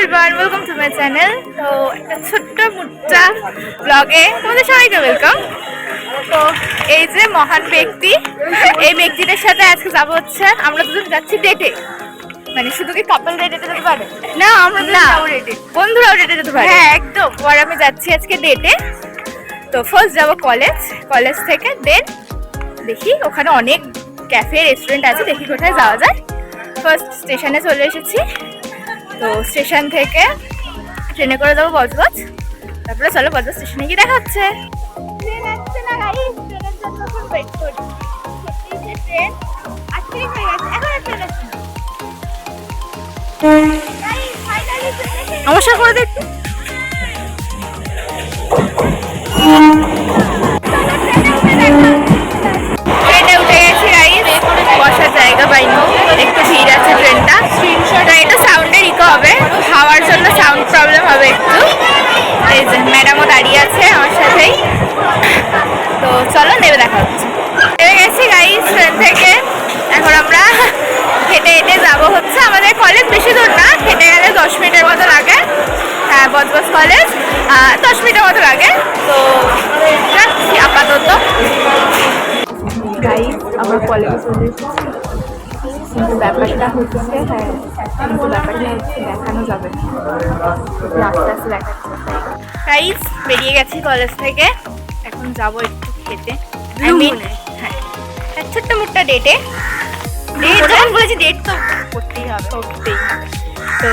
Everyone, welcome to my channel. তো একটা ছোট্ট মুট্টা ব্লগে তোমাদের সবাইকে ওয়েলকাম। তো এই যে মহান ব্যক্তি, এই ব্যক্তিদের সাথে আজকে যাবো হচ্ছে আমরা দুজন যাচ্ছি ডেটে। মানে শুধু কি কাপল ডেটে যেতে পারে না, আমরা না ডেটে, বন্ধুরাও ডেটে যেতে পারে। হ্যাঁ একদম। আর আমি যাচ্ছি আজকে ডেটে। তো ফার্স্ট যাবো কলেজ থেকে দেন দেখি ওখানে অনেক ক্যাফে রেস্টুরেন্ট আছে, দেখি কোথায় যাওয়া যায়। ফার্স্ট স্টেশনে চলে এসেছি। তো স্টেশন থেকে ট্রেনে করে যাবো বজবজ, তারপরে চলো বজবজ স্টেশনে গিয়ে দেখা হচ্ছে। ট্রেন আসছে না গাইস, ট্রেনের জন্য এখন ওয়েট করি। সত্যি ট্রেন আজকেই হয়ে গেছে, এখন আর ট্রেন আসছে না। গাইস ফাইনালি ট্রেন এসে গেছে। নমস্কার করে দে একটু। ট্রেনে উঠে গেছি গাইস, বসার জায়গা পাইনি, একটু ভিড় আছে ট্রেনটা। এটা সাউন্ডের ইকো হবে, হাওয়ার জন্য সাউন্ড প্রবলেম হবে একটু। এই যে ম্যাডামও দাঁড়িয়ে আছে আমার সাথেই। তো চলো নেমে দেখা হচ্ছে। নেমে গেছি গাইস ট্রেন থেকে। এখন আমরা হেঁটে হেঁটে যাবো হচ্ছে আমাদের কলেজ, বেশি দূর না, হেঁটে গেলে 10 মিনিটের মতো লাগে। হ্যাঁ বজবজ কলেজ 10 মিনিটের মতো লাগে। তো যাচ্ছি আপাতত। গাইস আমরা কলেজে চলে এসেছি, কিন্তু ব্যাপারটা হচ্ছে দেখানো যাবে না, আস্তে আস্তে দেখাচ্ছে। গাইস বেরিয়ে গেছি কলেজ থেকে, এখন যাবো একটু খেতে। হ্যাঁ ছোট্ট মোট্টা ডেটে, যখন বলেছি ডেট তো করতেই হবে। তো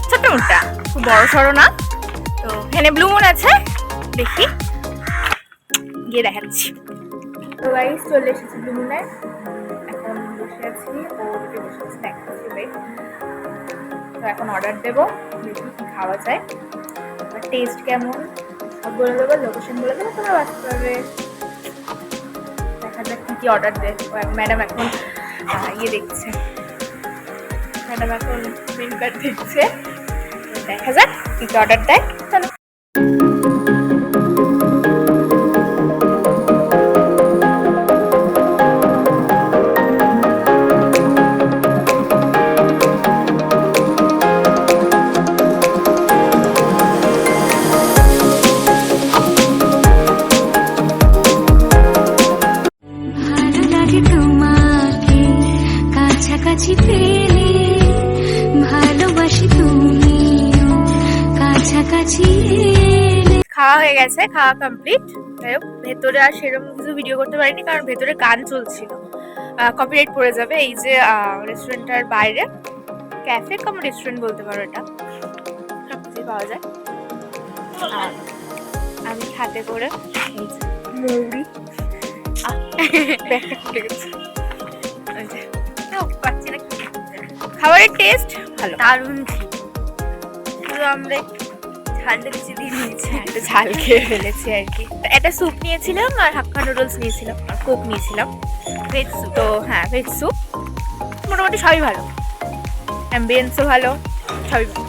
ছোট্ট মোট্টা, খুব বড় সড়ো না। তো এখানে ব্লু মুন আছে, দেখি গিয়ে দেখাচ্ছি। তো গাইস চলে এসেছি ব্লু মুনে, এখন বসে আছি, ওদিকে বসে আছি, দেখাচ্ছি। তো এখন অর্ডার দেবো, দেখি কি খাওয়া যায়, টেস্ট কেমন সব বলে দেবো, লোকেশন বলে দেবো, তোমরা বাস্তবে দেখা যাক কি অর্ডার দেয়। ম্যাডাম এখন ইয়ে দেখছে, ম্যাডাম এখন মেনু কার্ড দেখছে, দেখা যাক কি অর্ডার দেয়। চলো খাওয়া হয়ে গেছে, খাওয়া কমপ্লিট। ভেতরে আর সেরকম কিছু ভিডিও করতে পারিনি, কারণ ভেতরে গান চলছিল, কপিরাইট পড়ে যাবে। এই যে রেস্টুরেন্টটার বাইরে ক্যাফে কাম রেস্টুরেন্ট বলতে পারো, এটা সব কিছুই পাওয়া যায়। আর আমি হাতে করে মৌরি খাবারের টেস্ট ভালো, দারুণ ছিল। শুধু আমরা ঝাল খেয়ে ফেলেছি আর কি। একটা স্যুপ নিয়েছিলাম আর হাক্কা নুডলস নিয়েছিলাম আর কোক নিয়েছিলাম, ভেজ স্যুপ। তো হ্যাঁ ভেজ স্যুপ, মোটামুটি সবই ভালো, অ্যাম্বিয়েন্সও ভালো, সবই ভালো।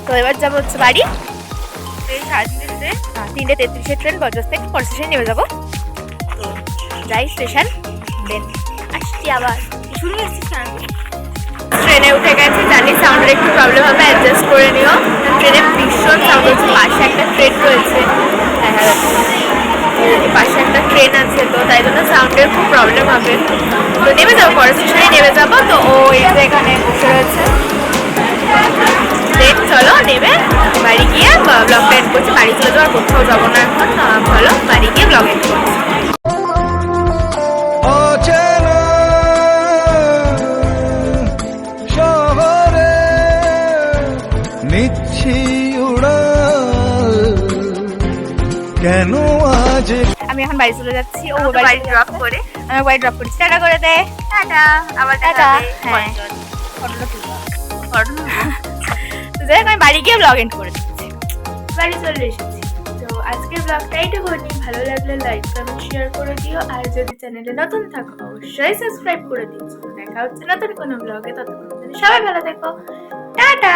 তো এবার যাবো হচ্ছে বাড়ি। 3:33 ট্রেন বজবজ থেকে, পরের স্টেশনে নেমে যাবো। তো যাই স্টেশন, দেন আসছি আবার। শুনে আসছিস না? ট্রেনে উঠে গেছি, জানি সাউন্ডের একটু প্রবলেম হবে, অ্যাডজাস্ট করে নিও। ট্রেনে ভীষণ সাউন্ড হচ্ছে, পাশে একটা ট্রেন রয়েছে, পাশে একটা ট্রেন আছে, তো তাই জন্য সাউন্ডের খুব প্রবলেম হবে। তো নেমে যাবো, পরের স্টেশনে নেমে যাবো। তো ও এই যে এখানে বসে রয়েছে, দেন চলো নেমে বাড়ি গিয়ে ব্লগটা এন্ড করছি। বাড়ি চলে যাবো, আর কোথাও যাবো না এখন, চলো বাড়ি গিয়ে ব্লগ এন্ড করছি। কেন আজ আমি এখন বাড়ি চলে যাচ্ছি, ও বাড়ি ড্রপ করে, আমি বাড়ি ড্রপ করছি। টাটা করে দে। টাটা, আবার টাটা। হ্যাঁ তো যাই হোক, আমি বাড়ি গিয়ে ব্লগ এন্ড করে দিচ্ছি। বাড়ি চলে এসেছি। তো আজকের ব্লগটা এইটুকুনি, ভালো লাগলে লাইক কমেন্ট শেয়ার করে দিও, আর যদি চ্যানেলে নতুন থাকো অবশ্যই সাবস্ক্রাইব করে দিও। দেখা হচ্ছে নতুন কোনো ব্লগে, ততক্ষণ সবাই ভালো থেকো, টাটা।